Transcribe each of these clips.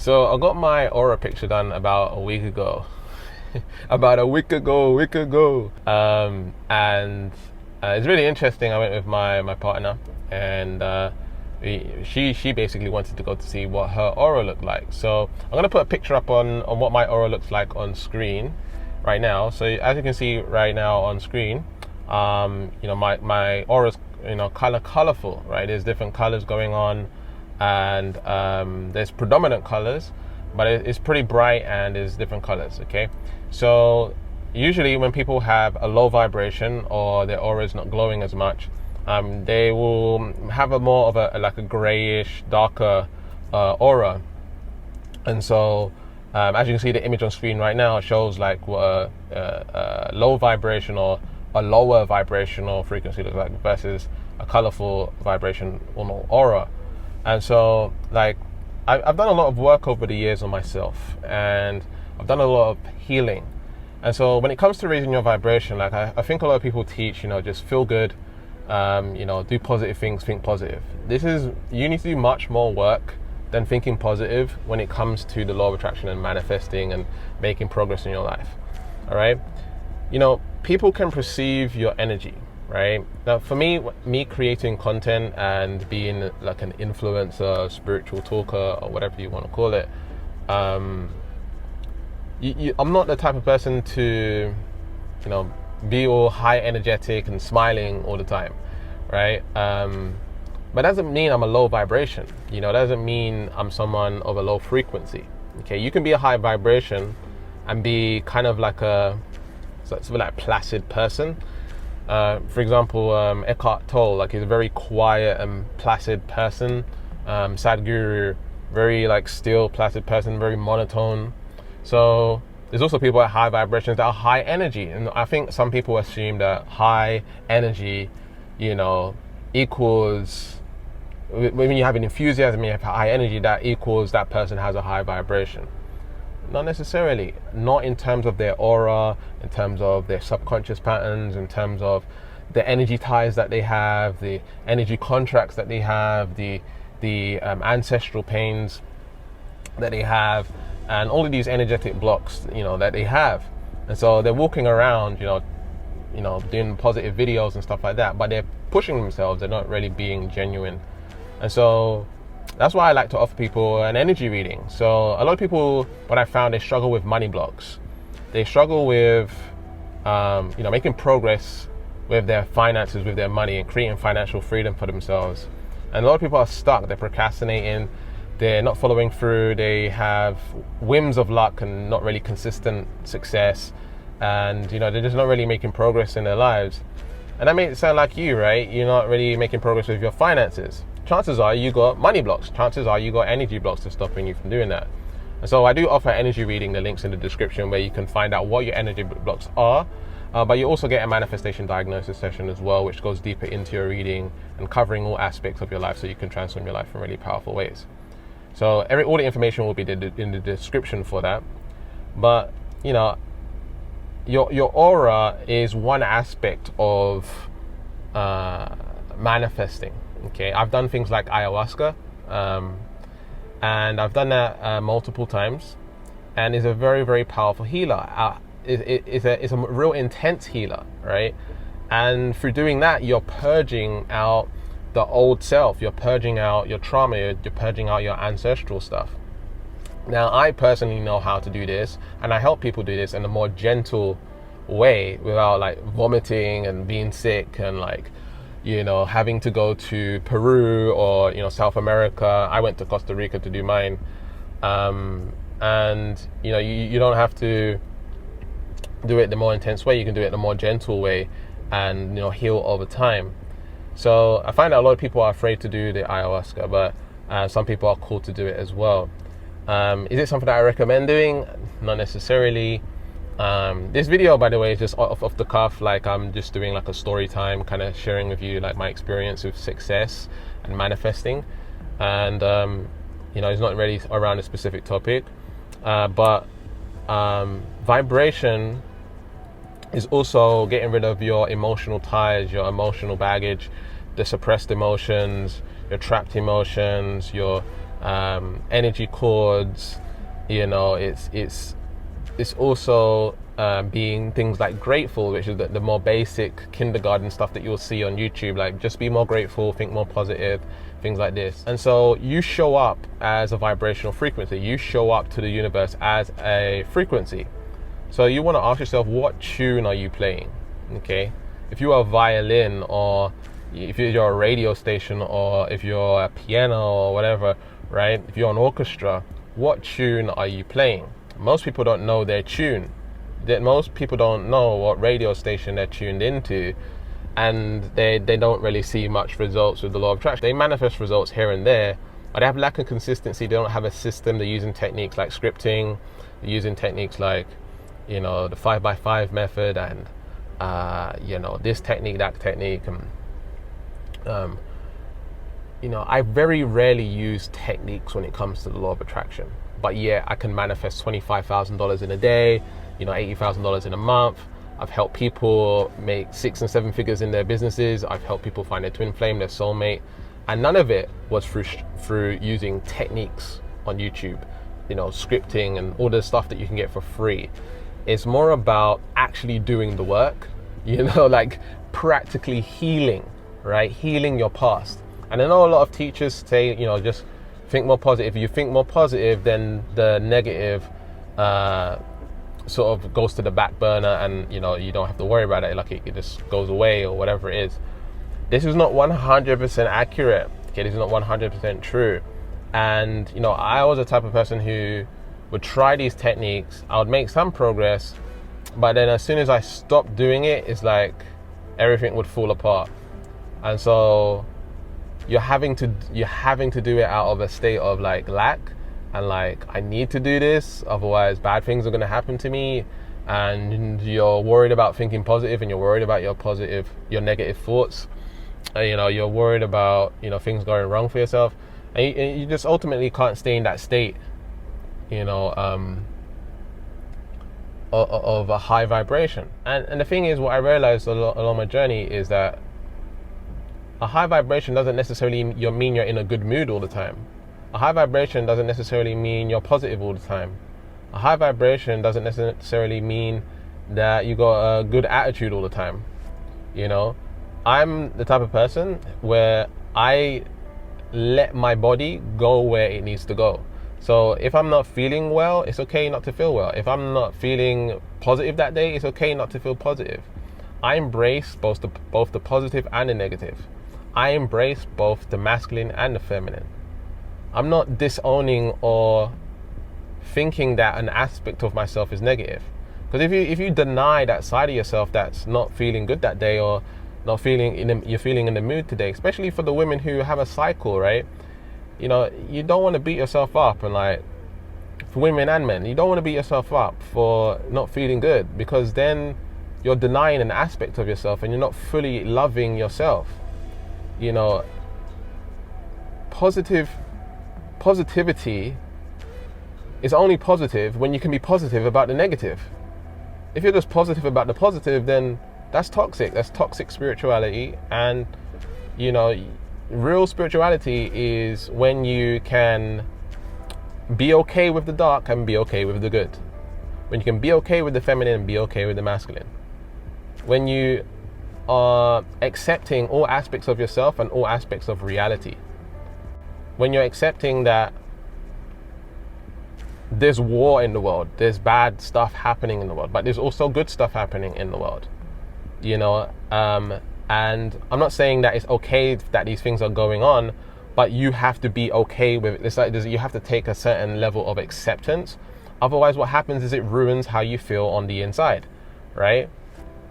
So I got my aura picture done about a week ago. About a week ago. And it's really interesting. I went with my partner, and she basically wanted to go to see what her aura looked like. So I'm gonna put a picture up on what my aura looks like on screen right now. So as you can see right now on screen, my aura's kind of colorful, right? There's different colors going on, and there's predominant colors, but it's pretty bright and there's different colors. Okay, so usually when people have a low vibration or their aura is not glowing as much, they will have a more of a grayish, darker aura. And so as you can see, the image on screen right now shows like what a low vibration or a lower vibrational frequency looks like versus a colorful vibration or aura. And so like I've done a lot of work over the years on myself, and I've done a lot of healing. And so when it comes to raising your vibration, like I think a lot of people teach, just feel good, do positive things, think positive. You need to do much more work than thinking positive when it comes to the law of attraction and manifesting and making progress in your life. All right. People can perceive your energy, right? Now, for me creating content and being like an influencer, spiritual talker, or whatever you want to call it, I'm not the type of person to, be all high energetic and smiling all the time, right? But that doesn't mean I'm a low vibration. That doesn't mean I'm someone of a low frequency. Okay, you can be a high vibration and be kind of like a sort of like placid person. For example, Eckhart Tolle, like he's a very quiet and placid person. Sadhguru, very like still, placid person, very monotone. So there's also people at high vibrations that are high energy, and I think some people assume that high energy, equals, when you have an enthusiasm, you have high energy, that equals that person has a high vibration. Not necessarily. Not in terms of their aura, in terms of their subconscious patterns, in terms of the energy ties that they have, the energy contracts that they have, the ancestral pains that they have, and all of these energetic blocks, that they have. And so they're walking around, doing positive videos and stuff like that, but they're pushing themselves. They're not really being genuine. And so that's why I like to offer people an energy reading. So a lot of people, what I found, they struggle with money blocks. They struggle with, making progress with their finances, with their money, and creating financial freedom for themselves. And a lot of people are stuck. They're procrastinating. They're not following through. They have whims of luck and not really consistent success. And, they're just not really making progress in their lives. And that makes it sound like you, right? You're not really making progress with your finances. Chances are you got money blocks. Chances are you got energy blocks that's stopping you from doing that. And so I do offer energy reading. The link's in the description where you can find out what your energy blocks are. But you also get a manifestation diagnosis session as well, which goes deeper into your reading and covering all aspects of your life so you can transform your life in really powerful ways. So all the information will be in the description for that. But, your aura is one aspect of manifesting. Okay, I've done things like ayahuasca, and I've done that multiple times, and it's a very, very powerful healer. It's a real intense healer, right? And through doing that, you're purging out the old self, you're purging out your trauma, you're purging out your ancestral stuff. Now, I personally know how to do this, and I help people do this in a more gentle way without like vomiting and being sick and like, having to go to Peru or, South America. I went to Costa Rica to do mine. And, you don't have to do it the more intense way. You can do it the more gentle way and, heal over time. So I find that a lot of people are afraid to do the ayahuasca, but some people are cool to do it as well. Is it something that I recommend doing? Not necessarily. This video, by the way, is just off the cuff. Like I'm just doing like a story time, kind of sharing with you like my experience with success and manifesting. And, it's not really around a specific topic. But vibration is also getting rid of your emotional ties, your emotional baggage, the suppressed emotions, your trapped emotions, your energy chords. It's also being things like grateful, which is the more basic kindergarten stuff that you'll see on YouTube, like just be more grateful, think more positive, things like this. And so you show up as a vibrational frequency. You show up to the universe as a frequency. So you want to ask yourself, what tune are you playing? Okay, if you are a violin, or if you're a radio station, or if you're a piano or whatever, right? If you're an orchestra, what tune are you playing? Most people don't know their tune. Most people don't know what radio station they're tuned into, and they don't really see much results with the law of attraction. They manifest results here and there, but they have lack of consistency. They don't have a system. They're using techniques like scripting. They're using techniques like, the 5x5 method, and this technique, that technique. And I very rarely use techniques when it comes to the law of attraction, but yeah, I can manifest $25,000 in a day, $80,000 in a month. I've helped people make 6 and 7 figures in their businesses. I've helped people find their twin flame, their soulmate, and none of it was through using techniques on YouTube, scripting and all the stuff that you can get for free. It's more about actually doing the work, like practically healing, right? Healing your past. And I know a lot of teachers say, just think more positive. If you think more positive, then the negative sort of goes to the back burner, and you don't have to worry about it. Like it just goes away or whatever it is. This is not 100% accurate. Okay, this is not 100% true. And I was the type of person who would try these techniques. I would make some progress, but then as soon as I stopped doing it, it's like everything would fall apart. And so you're having to do it out of a state of like lack, and like, I need to do this, otherwise bad things are going to happen to me. And you're worried about thinking positive, and you're worried about your negative thoughts. You're worried about things going wrong for yourself, and you just ultimately can't stay in that state of a high vibration. And the thing is, what I realized along my journey is that a high vibration doesn't necessarily mean you're in a good mood all the time. A high vibration doesn't necessarily mean you're positive all the time. A high vibration doesn't necessarily mean that you got a good attitude all the time. I'm the type of person where I let my body go where it needs to go. So if I'm not feeling well, it's okay not to feel well. If I'm not feeling positive that day, it's okay not to feel positive. I embrace both the positive and the negative. I embrace both the masculine and the feminine. I'm not disowning or thinking that an aspect of myself is negative. Because if you deny that side of yourself that's not feeling good that day, or not feeling you're feeling in the mood today, especially for the women who have a cycle, right? You don't want to beat yourself up, and like for women and men, you don't want to beat yourself up for not feeling good, because then you're denying an aspect of yourself and you're not fully loving yourself. Positivity is only positive when you can be positive about the negative. If you're just positive about the positive, then that's toxic. That's toxic spirituality. And real spirituality is when you can be okay with the dark and be okay with the good. When you can be okay with the feminine and be okay with the masculine. When you are accepting all aspects of yourself and all aspects of reality. When you're accepting that there's war in the world, there's bad stuff happening in the world, but there's also good stuff happening in the world. And I'm not saying that it's okay that these things are going on, but you have to be okay with it. It's like you have to take a certain level of acceptance. Otherwise, what happens is it ruins how you feel on the inside, right?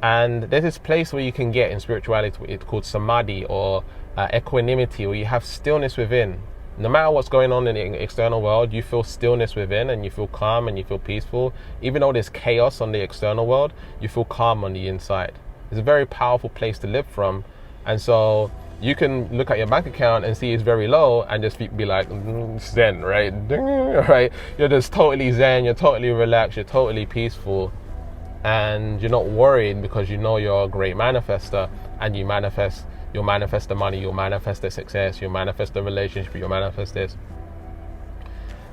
And there's this place where you can get in spirituality, it's called samadhi, or equanimity, where you have stillness within. No matter what's going on in the external world, you feel stillness within, and you feel calm and you feel peaceful. Even though there's chaos on the external world, you feel calm on the inside. It's a very powerful place to live from. And so you can look at your bank account and see it's very low and just be like, zen, right? Right? You're just totally zen, you're totally relaxed, you're totally peaceful. And you're not worried, because you're a great manifester, and you'll manifest the money, you'll manifest the success, you'll manifest the relationship, you'll manifest this.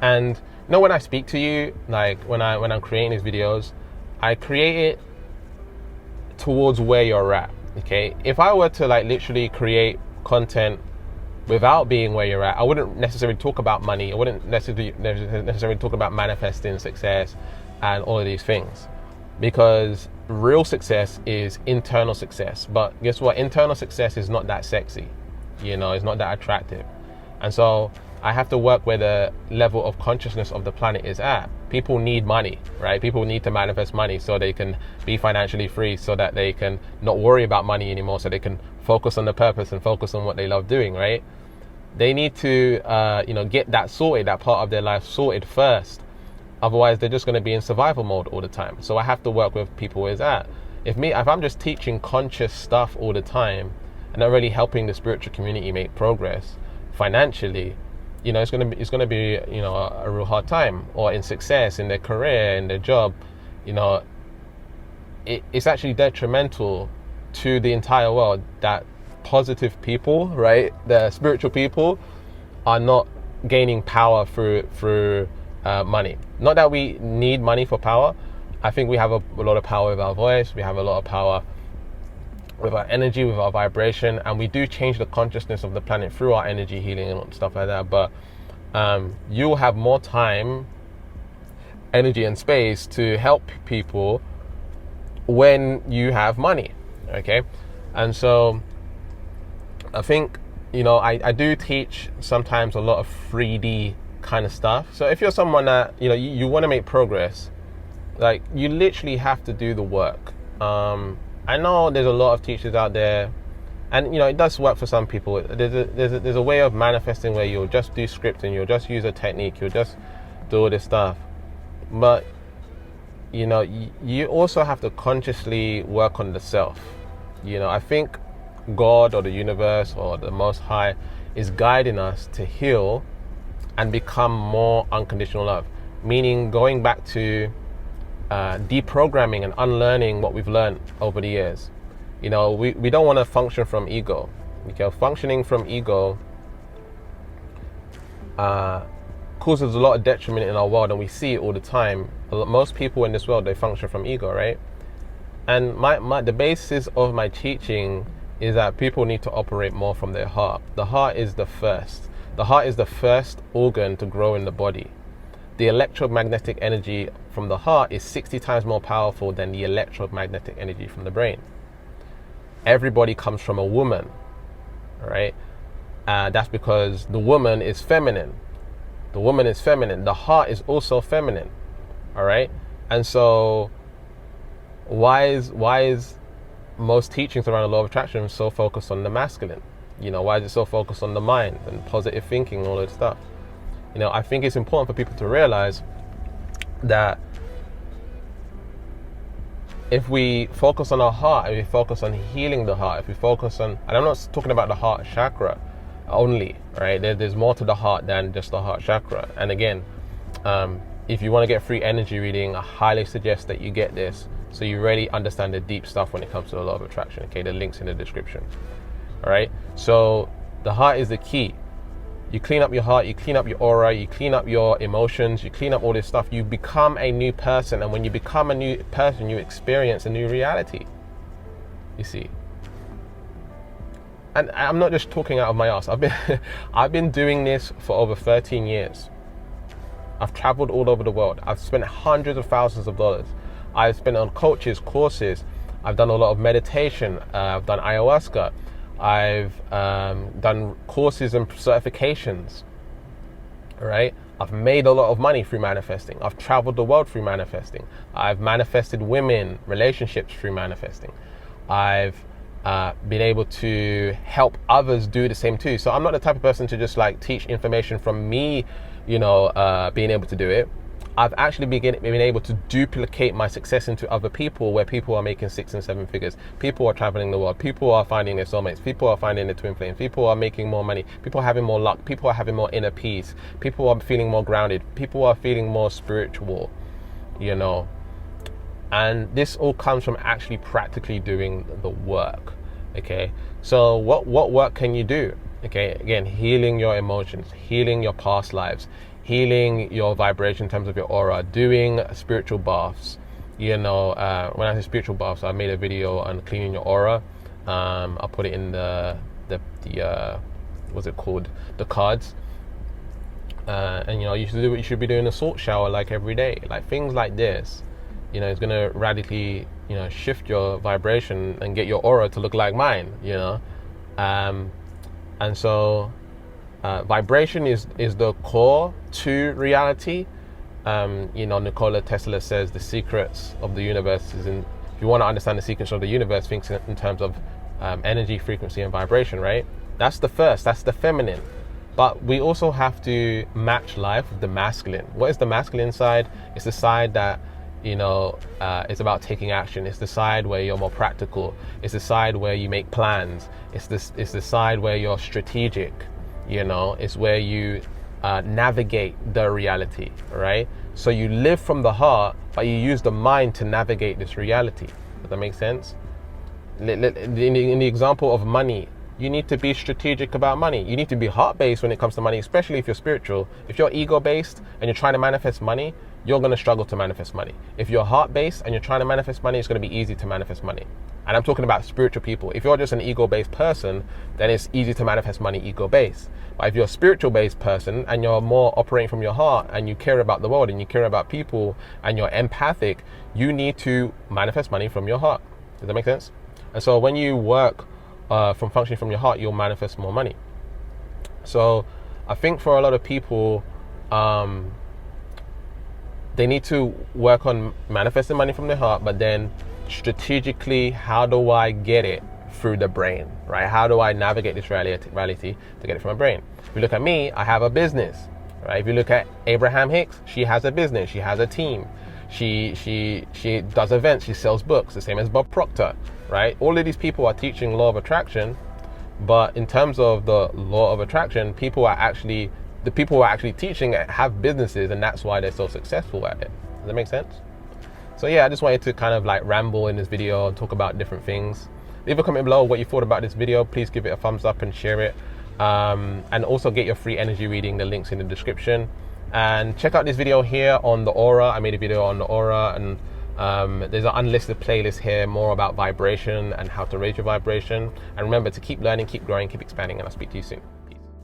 And when I speak to you, like when I'm creating these videos, I create it towards where you're at. Okay, if I were to like literally create content without being where you're at, I wouldn't necessarily talk about money. I wouldn't necessarily talk about manifesting success and all of these things, because real success is internal success. But guess what? Internal success is not that sexy. It's not that attractive. And so I have to work where the level of consciousness of the planet is at. People need money, right? People need to manifest money so they can be financially free, so that they can not worry about money anymore, so they can focus on the purpose and focus on what they love doing, right? They need to, get that sorted, that part of their life sorted first. Otherwise, they're just going to be in survival mode all the time. So I have to work with people where it's at. If I'm just teaching conscious stuff all the time and not really helping the spiritual community make progress financially, it's going to be a real hard time. Or in success, in their career, in their job, it's actually detrimental to the entire world that positive people, right, the spiritual people, are not gaining power through money. Not that we need money for power. I think we have a lot of power with our voice. We have a lot of power with our energy, with our vibration, and we do change the consciousness of the planet through our energy healing and stuff like that. But you'll have more time, energy, and space to help people when you have money. Okay, and so I think I do teach sometimes a lot of 3D kind of stuff. So if you're someone that you want to make progress, like, you literally have to do the work. I know there's a lot of teachers out there, and it does work for some people. There's a way of manifesting where you'll just do scripting, you'll just use a technique, you'll just do all this stuff. But you also have to consciously work on the self. I think God or the universe or the Most High is guiding us to heal and become more unconditional love, meaning going back to deprogramming and unlearning what we've learned over the years. We don't want to function from ego. Functioning from ego causes a lot of detriment in our world, and we see it all the time. Most people in this world, they function from ego, right? And the basis of my teaching is that people need to operate more from their heart. The heart is the first. The heart is the first organ to grow in the body. The electromagnetic energy from the heart is 60 times more powerful than the electromagnetic energy from the brain. Everybody comes from a woman, right? That's because the woman is feminine. The woman is feminine. The heart is also feminine, all right? And so why is most teachings around the law of attraction so focused on the masculine? Why is it so focused on the mind and positive thinking and all that stuff? I think it's important for people to realize that if we focus on our heart, if we focus on healing the heart, if we focus on, and I'm not talking about the heart chakra only, right? There's more to the heart than just the heart chakra. And again, if you want to get free energy reading, I highly suggest that you get this, so you really understand the deep stuff when it comes to the law of attraction. Okay, the link's in the description. All right, so the heart is the key. You clean up your heart, you clean up your aura, you clean up your emotions, you clean up all this stuff, you become a new person. And when you become a new person, you experience a new reality, you see. And I'm not just talking out of my ass. I've been doing this for over 13 years. I've traveled all over the world. I've spent hundreds of thousands of dollars. I've spent on coaches, courses. I've done a lot of meditation. I've done ayahuasca. I've done courses and certifications, right? I've made a lot of money through manifesting. I've traveled the world through manifesting. I've manifested women, relationships through manifesting. I've been able to help others do the same too. So I'm not the type of person to just like teach information from me, being able to do it. I've actually been able to duplicate my success into other people, where people are making 6 and 7 figures. People are traveling the world. People are finding their soulmates. People are finding their twin flames. People are making more money. People are having more luck. People are having more inner peace. People are feeling more grounded. People are feeling more spiritual, And this all comes from actually practically doing the work, okay? So what work can you do? Okay, again, healing your emotions, healing your past lives, healing your vibration in terms of your aura, doing spiritual baths. When I say spiritual baths, I made a video on cleaning your aura. I'll put it in the what's it called, the cards. And you should be doing a salt shower like every day, like things like this. It's gonna radically shift your vibration and get your aura to look like mine. And so vibration is the core to reality. Nikola Tesla says the secrets of the universe is in. If you want to understand the secrets of the universe, think in terms of energy, frequency, and vibration. Right? That's the first. That's the feminine. But we also have to match life with the masculine. What is the masculine side? It's the side that it's about taking action. It's the side where you're more practical. It's the side where you make plans. It's the side where you're strategic. It's where you navigate the reality, right? So you live from the heart, but you use the mind to navigate this reality. Does that make sense? In the example of money, you need to be strategic about money. You need to be heart-based when it comes to money, especially if you're spiritual. If you're ego-based and you're trying to manifest money, you're going to struggle to manifest money. If you're heart-based and you're trying to manifest money, it's going to be easy to manifest money. And I'm talking about spiritual people. If you're just an ego-based person, then it's easy to manifest money ego-based. But if you're a spiritual-based person and you're more operating from your heart and you care about the world and you care about people and you're empathic, you need to manifest money from your heart. Does that make sense? And so when you work from functioning from your heart, you'll manifest more money. So I think for a lot of people, they need to work on manifesting money from their heart, but then strategically, how do I get it through the brain, right? How do I navigate this reality to get it from my brain? If you look at me, I have a business, right? If you look at Abraham Hicks, she has a business, she has a team. She does events, she sells books, the same as Bob Proctor, right? All of these people are teaching law of attraction, but in terms of the law of attraction, the people who are actually teaching it have businesses, and that's why they're so successful at it. Does that make sense? So yeah, I just wanted to kind of like ramble in this video and talk about different things. Leave a comment below what you thought about this video. Please give it a thumbs up and share it. And also get your free energy reading. The link's in the description. And check out this video here on the aura. I made a video on the aura, and there's an unlisted playlist here more about vibration and how to raise your vibration. And remember to keep learning, keep growing, keep expanding, and I'll speak to you soon.